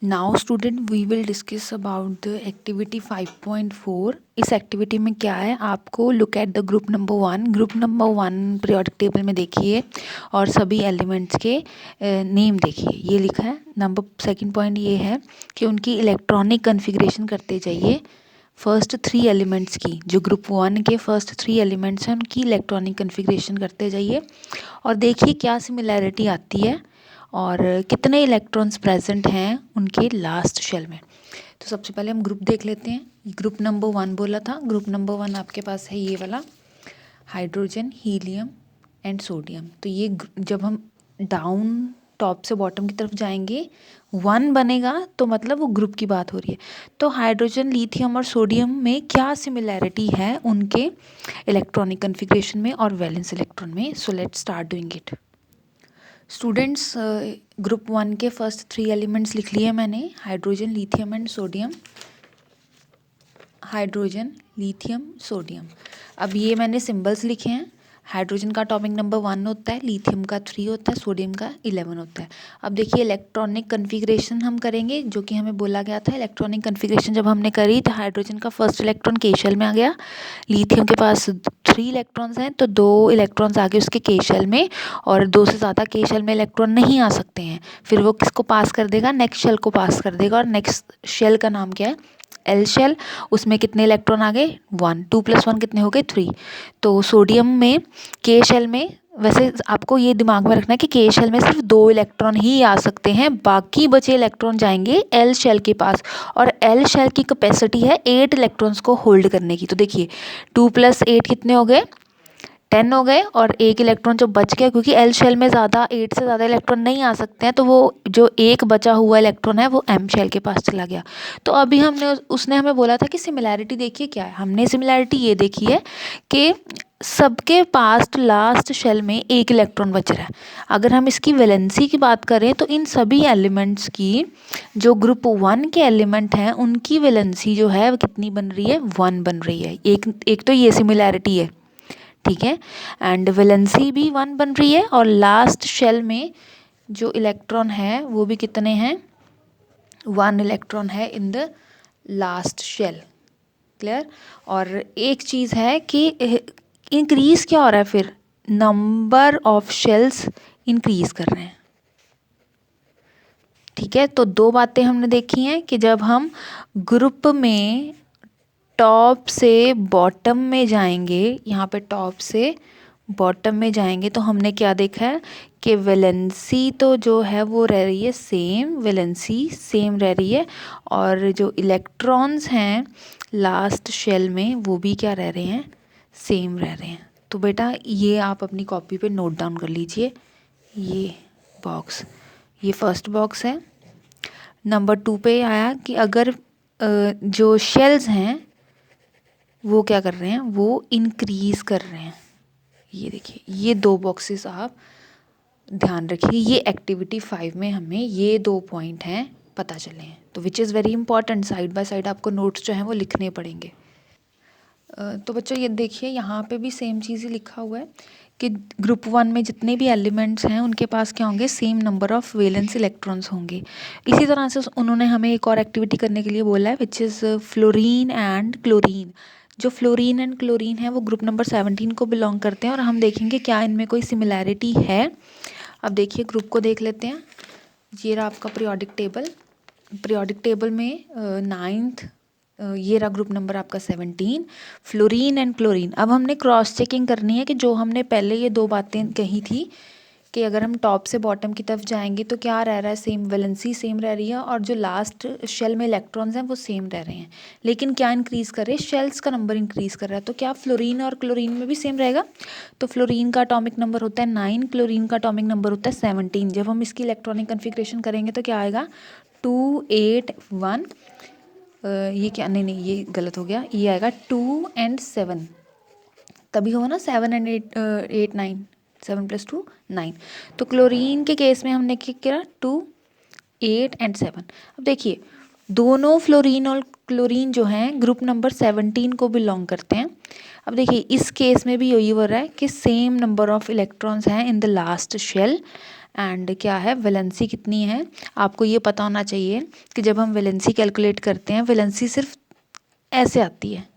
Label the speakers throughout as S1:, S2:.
S1: Now student we will discuss about the activity 5.4। इस activity में क्या है, आपको look at the group number 1। Group number 1 periodic table में देखिए और सभी एलिमेंट्स के नेम देखिए। ये लिखा है। नंबर सेकंड पॉइंट ये है कि उनकी इलेक्ट्रॉनिक कन्फिग्रेशन करते जाइए। फर्स्ट 3 एलिमेंट्स की, जो ग्रुप 1 के फर्स्ट 3 एलिमेंट्स हैं उनकी इलेक्ट्रॉनिक कन्फिग्रेशन करते जाइए और देखिए क्या सिमिलैरिटी आती है और कितने इलेक्ट्रॉन्स प्रेजेंट हैं उनके लास्ट शेल में। तो सबसे पहले हम ग्रुप देख लेते हैं। ग्रुप नंबर 1 बोला था। ग्रुप नंबर 1 आपके पास है ये वाला, हाइड्रोजन, हीलियम एंड सोडियम। तो ये जब हम डाउन टॉप से बॉटम की तरफ जाएंगे 1 बनेगा तो मतलब वो ग्रुप की बात हो रही है। तो हाइड्रोजन, लिथियम और सोडियम में क्या सिमिलैरिटी है उनके इलेक्ट्रॉनिक कन्फिग्रेशन में और वैलेंस इलेक्ट्रॉन में। So let's start doing it. Students, group 1 के फर्स्ट 3 एलिमेंट्स लिख लिए मैंने, hydrogen, lithium and sodium. Hydrogen, lithium, sodium. अब ये मैंने सिंबल्स लिखे हैं। हाइड्रोजन का एटॉमिक नंबर 1 होता है, लिथियम का 3 होता है, सोडियम का 11 होता है। अब देखिए इलेक्ट्रॉनिक कन्फिग्रेशन हम करेंगे, जो कि हमें बोला गया था। इलेक्ट्रॉनिक कन्फिग्रेशन जब हमने करी तो हाइड्रोजन का फर्स्ट इलेक्ट्रॉन के शेल में आ गया, लिथियम के पास 3 इलेक्ट्रॉन्स हैं तो 2 इलेक्ट्रॉन्स आ गए उसके के शेल में, और 2 से ज़्यादा के शेल में इलेक्ट्रॉन नहीं आ सकते हैं। फिर वो किसको पास कर देगा, नेक्स्ट शेल को पास कर देगा, और नेक्स्ट शेल का नाम क्या है, एल शेल। उसमें कितने इलेक्ट्रॉन आ गए, 1। 2 + 1 कितने हो गए, 3। तो सोडियम में के शेल में, वैसे आपको ये दिमाग में रखना है कि के शेल में सिर्फ 2 इलेक्ट्रॉन ही आ सकते हैं, बाकी बचे इलेक्ट्रॉन जाएंगे एल शेल के पास, और एल शेल की कैपेसिटी है 8 इलेक्ट्रॉन्स को होल्ड करने की। तो देखिए 2 + 8 कितने हो गए, 10 हो गए, और एक इलेक्ट्रॉन जो बच गया, क्योंकि एल शेल में ज़्यादा 8 से ज़्यादा इलेक्ट्रॉन नहीं आ सकते हैं, तो वो जो एक बचा हुआ इलेक्ट्रॉन है वो एम शेल के पास चला गया। तो अभी हमने उसने हमें बोला था कि सिमिलैरिटी देखिए क्या है। हमने सिमिलैरिटी ये देखी है कि सबके पास लास्ट शेल में एक इलेक्ट्रॉन बच रहा है। अगर हम इसकी वैलेंसी की बात करें तो इन सभी एलिमेंट्स की, जो ग्रुप 1 के एलिमेंट हैं उनकी वैलेंसी जो है वो कितनी बन रही है, 1 बन रही है। एक तो ये सिमिलैरिटी है, ठीक है। एंड वैलेंसी भी 1 बन रही है, और लास्ट शेल में जो इलेक्ट्रॉन है वो भी कितने हैं, 1 इलेक्ट्रॉन है in the last shell. Clear. और एक चीज़ है कि इंक्रीज क्या हो रहा है, फिर नंबर ऑफ शेल्स इंक्रीज कर रहे हैं, ठीक है। तो 2 बातें हमने देखी हैं कि जब हम ग्रुप में टॉप से बॉटम में जाएंगे, यहाँ पे टॉप से बॉटम में जाएंगे तो हमने क्या देखा है कि वैलेंसी तो जो है वो रह रही है सेम, वैलेंसी सेम रह रही है, और जो इलेक्ट्रॉन्स हैं लास्ट शेल में वो भी क्या रह रहे हैं, सेम रह रहे हैं। तो बेटा ये आप अपनी कॉपी पे नोट डाउन कर लीजिए। ये बॉक्स, ये फर्स्ट बॉक्स है। नंबर 2 पे आया कि अगर जो शेल्स हैं वो क्या कर रहे हैं, वो इंक्रीज कर रहे हैं। ये देखिए ये 2 बॉक्सेस आप ध्यान रखिए। ये एक्टिविटी 5 में हमें ये 2 पॉइंट हैं पता चले हैं, तो which is very important. Side by side आपको नोट्स जो हैं वो लिखने पड़ेंगे। तो बच्चों ये देखिए यहाँ पे भी सेम चीज़ ही लिखा हुआ है कि ग्रुप 1 में जितने भी एलिमेंट्स हैं उनके पास क्या होंगे, same number of valence electrons होंगे। इसी तरह से उन्होंने हमें एक और एक्टिविटी करने के लिए बोला है, which is fluorine and chlorine. जो फ्लोरीन एंड क्लोरीन है वो ग्रुप नंबर 17 को बिलोंग करते हैं, और हम देखेंगे क्या इनमें कोई सिमिलैरिटी है। अब देखिए ग्रुप को देख लेते हैं। ये रहा आपका पीरियोडिक टेबल। पीरियोडिक टेबल में 9th, ये रहा ग्रुप नंबर आपका 17, फ्लोरीन एंड क्लोरीन। अब हमने क्रॉस चेकिंग करनी है कि जो हमने पहले ये 2 बातें कही थी कि अगर हम टॉप से बॉटम की तरफ जाएंगे तो क्या रह रहा है, सेम, वैलेंसी सेम रह रही है, और जो लास्ट शेल में इलेक्ट्रॉन्स हैं वो सेम रह रहे हैं। लेकिन क्या इंक्रीज़ कर रहे हैं, शेल्स का नंबर इंक्रीज़ कर रहा है। तो क्या फ्लोरीन और क्लोरीन में भी सेम रहेगा। तो फ्लोरीन का एटॉमिक नंबर होता है 9, क्लोरीन का एटॉमिक नंबर होता है 17। जब हम इसकी इलेक्ट्रॉनिक कन्फिग्रेशन करेंगे तो क्या आएगा, 2 8 1, ये क्या, नहीं ये गलत हो गया, ये आएगा 2 and 7, तभी होगा ना 7 and 8 9, 7 + 2 9। तो क्लोरीन के केस में हमने क्या किया, 2 8 and 7। अब देखिए दोनों फ्लोरीन और क्लोरीन जो हैं ग्रुप नंबर 17 को बिलोंग करते हैं। अब देखिए इस केस में भी यही हो रहा है कि सेम नंबर ऑफ इलेक्ट्रॉन्स हैं in the last shell, and क्या है वैलेंसी कितनी है। आपको ये पता होना चाहिए कि जब हम वैलेंसी कैलकुलेट करते हैं वैलेंसी सिर्फ ऐसे आती है,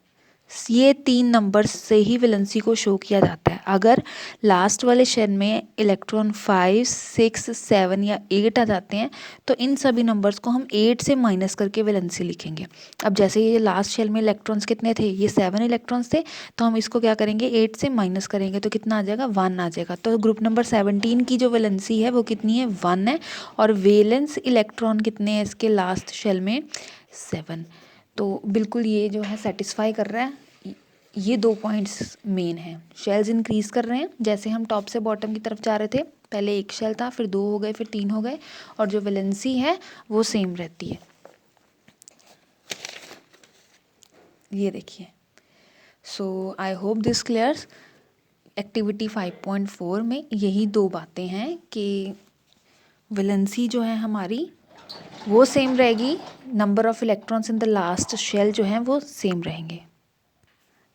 S1: ये 3 नंबर्स से ही वैलेंसी को शो किया जाता है। अगर लास्ट वाले शेल में इलेक्ट्रॉन 5, 6, 7 या 8 आ जाते हैं तो इन सभी नंबर्स को हम 8 से माइनस करके वैलेंसी लिखेंगे। अब जैसे ये लास्ट शेल में इलेक्ट्रॉन्स कितने थे, ये 7 इलेक्ट्रॉन्स थे, तो हम इसको क्या करेंगे 8 से माइनस करेंगे तो कितना आ जाएगा 1 आ जाएगा। तो ग्रुप नंबर 17 की जो वैलेंसी है वो कितनी है 1 है, और वैलेंस इलेक्ट्रॉन कितने हैं इसके लास्ट शेल में 7। तो बिल्कुल ये जो है सेटिस्फाई कर रहा है। ये 2 पॉइंट्स मेन हैं। शेल्स इंक्रीज़ कर रहे हैं, जैसे हम टॉप से बॉटम की तरफ जा रहे थे, पहले 1 शेल था, फिर 2 हो गए, फिर 3 हो गए, और जो वैलेंसी है वो सेम रहती है। ये देखिए। So I hope this clears. Activity 5.4 में यही 2 बातें हैं कि वैलेंसी जो है हमारी वो सेम रहेगी, number of electrons in the last shell जो हैं वो सेम रहेंगे।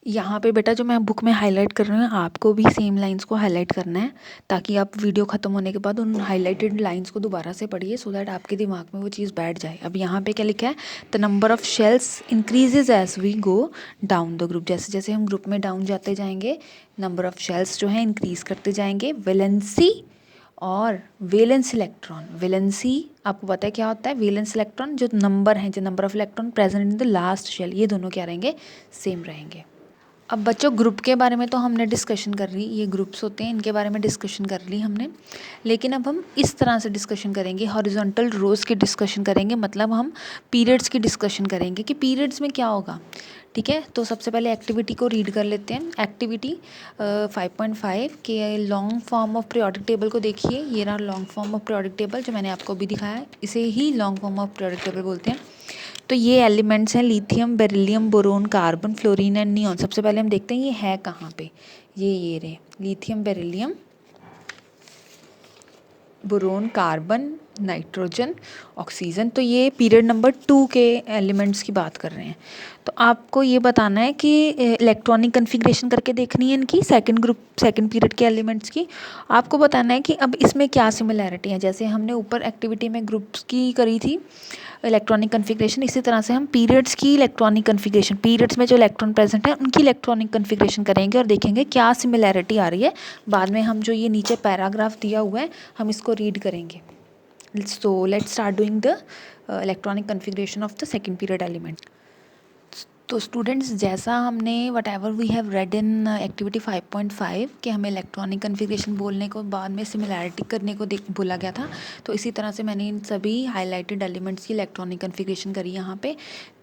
S1: यहाँ पे बेटा जो मैं बुक में हाईलाइट कर रही हूँ आपको भी सेम लाइंस को हाईलाइट करना है, ताकि आप वीडियो ख़त्म होने के बाद उन हाईलाइटेड लाइंस को दोबारा से पढ़िए, सो दैट आपके दिमाग में वो चीज़ बैठ जाए। अब यहाँ पे क्या लिखा है, the number of shells increases as we go down the group. जैसे जैसे हम ग्रुप में डाउन जाते जाएंगे नंबर ऑफ़ शेल्स जो है इंक्रीज़ करते जाएंगे। वैलेंसी और वैलेंस इलेक्ट्रॉन, वैलेंसी आपको पता है क्या होता है, वैलेंस इलेक्ट्रॉन जो नंबर हैं, जो number of electron present in the last shell, ये दोनों क्या रहेंगे सेम रहेंगे। अब बच्चों ग्रुप के बारे में तो हमने डिस्कशन कर ली, ये ग्रुप्स होते हैं इनके बारे में डिस्कशन कर ली हमने, लेकिन अब हम इस तरह से डिस्कशन करेंगे, हॉरिजॉन्टल रोज़ की डिस्कशन करेंगे, मतलब हम पीरियड्स की डिस्कशन करेंगे कि पीरियड्स में क्या होगा। ठीक है, तो सबसे पहले एक्टिविटी को रीड कर लेते हैं। एक्टिविटी 5.5 के long form of periodic table को देखिए, ये रहा long form of periodic table जो मैंने आपको भी दिखाया है, इसे ही long form of periodic table बोलते हैं। तो ये एलिमेंट्स हैं lithium, beryllium, boron, carbon, fluorine and neon. सबसे पहले हम देखते हैं ये है कहाँ पे, ये रहे lithium, beryllium, boron, carbon, nitrogen, oxygen. तो ये पीरियड नंबर 2 के एलिमेंट्स की बात कर रहे हैं। तो आपको ये बताना है कि इलेक्ट्रॉनिक कन्फिग्रेशन करके देखनी है इनकी, सेकंड ग्रुप सेकंड पीरियड के एलिमेंट्स की। आपको बताना है कि अब इसमें क्या सिमिलैरिटी है। जैसे हमने ऊपर एक्टिविटी में ग्रुप्स की करी थी इलेक्ट्रॉनिक कन्फिग्रेशन, इसी तरह से हम पीरियड्स की इलेक्ट्रॉनिक कन्फिग्रेशन, पीरियड्स में जो इलेक्ट्रॉन प्रेजेंट है उनकी इलेक्ट्रॉनिक कन्फिग्रेशन करेंगे और देखेंगे क्या सिमिलैरिटी आ रही है। बाद में हम जो ये नीचे पैराग्राफ दिया हुआ है हम इसको रीड करेंगे। So let's start doing the electronic configuration of the second period element. तो स्टूडेंट्स जैसा हमने whatever we have read in activity 5.5 कि हमें इलेक्ट्रॉनिक कन्फिग्रेशन बोलने को बाद में सिमिलैरिटी करने को बोला गया था, तो इसी तरह से मैंने इन सभी हाईलाइटेड एलिमेंट्स की इलेक्ट्रॉनिक कन्फिग्रेशन करी यहाँ पे।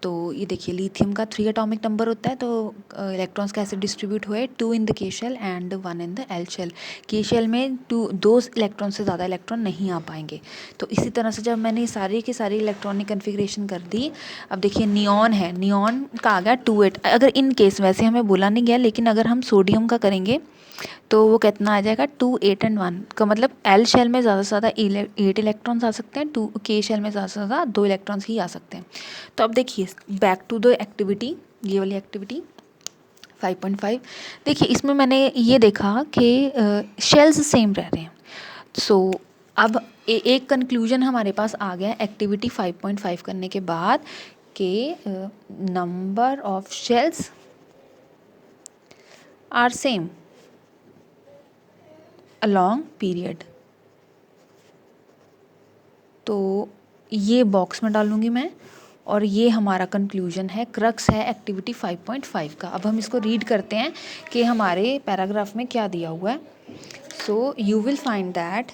S1: तो ये देखिए लिथियम का 3 एटॉमिक नंबर होता है, तो इलेक्ट्रॉन्स कैसे डिस्ट्रीब्यूट हुए 2 in the K shell and 1 in the L shell. K shell में 2 इलेक्ट्रॉन से ज़्यादा इलेक्ट्रॉन नहीं आ पाएंगे। तो इसी तरह से जब मैंने सारी की सारी इलेक्ट्रॉनिक कन्फिग्रेशन कर दी, अब देखिए नियॉन है, नियॉन का आ गया 2, 8। अगर इन केस वैसे हमें बोला नहीं गया, लेकिन अगर हम सोडियम का करेंगे तो वो कितना आ जाएगा 2, 8 एंड 1 का मतलब एल शेल में ज़्यादा से ज़्यादा 8 इलेक्ट्रॉन्स आ सकते हैं, 2 के शेल में ज़्यादा से ज़्यादा 2 इलेक्ट्रॉन्स ही आ सकते हैं। तो अब देखिए बैक टू द एक्टिविटी, ये वाली एक्टिविटी 5.5 देखिए, इसमें मैंने ये देखा कि शेल्स सेम रह रहे हैं। सो अब एक कंक्लूजन हमारे पास आ गया एक्टिविटी 5.5 करने के बाद कि number of shells are same along period. तो ये बॉक्स में डालूंगी मैं, और ये हमारा कंक्लूजन है, क्रक्स है एक्टिविटी 5.5 का। अब हम इसको रीड करते हैं कि हमारे पैराग्राफ में क्या दिया हुआ है। So you will find that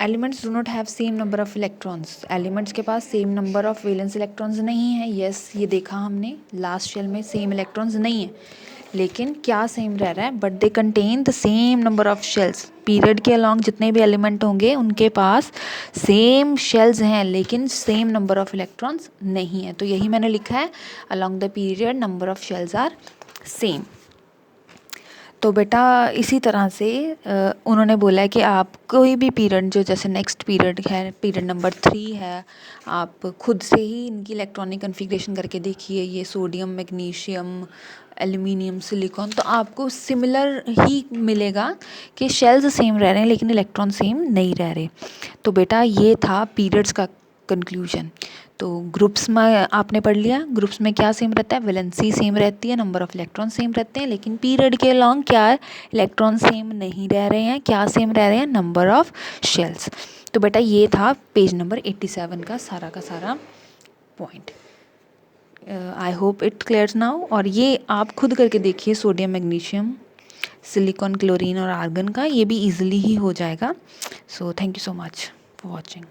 S1: elements do not have same number of electrons. Elements के पास same number of valence electrons नहीं है। यस, ये देखा हमने लास्ट शेल में सेम इलेक्ट्रॉन्स नहीं है, लेकिन क्या सेम रह रहा है, but they contain the same number of shells. Period के अलॉन्ग जितने भी एलिमेंट होंगे उनके पास सेम शेल्स हैं, लेकिन सेम नंबर ऑफ इलेक्ट्रॉन्स नहीं है। तो यही मैंने लिखा है, along the period number of shells are same. तो बेटा इसी तरह से उन्होंने बोला है कि आप कोई भी पीरियड जो जैसे नेक्स्ट पीरियड है, पीरियड नंबर 3 है, आप खुद से ही इनकी इलेक्ट्रॉनिक कन्फिग्रेशन करके देखिए। ये सोडियम, मैग्नीशियम, एल्यूमिनियम, सिलिकॉन, तो आपको सिमिलर ही मिलेगा कि शेल्स सेम रह रहे हैं लेकिन इलेक्ट्रॉन सेम नहीं रह रहे। तो बेटा ये था पीरियड्स का कंक्लूजन। तो ग्रुप्स में आपने पढ़ लिया, ग्रुप्स में क्या सेम रहता है, वैलेंसी सेम रहती है, नंबर ऑफ इलेक्ट्रॉन सेम रहते हैं, लेकिन पीरियड के लॉन्ग क्या है, इलेक्ट्रॉन सेम नहीं रह रहे हैं, क्या सेम रह रहे हैं, नंबर ऑफ शेल्स। तो बेटा ये था पेज नंबर 87 का सारा point. I hope it clears now. और ये आप खुद करके देखिए, सोडियम, मैग्नीशियम, सिलिकॉन, क्लोरीन और आर्गन का, ये भी इजीली ही हो जाएगा। So thank you so much for watching.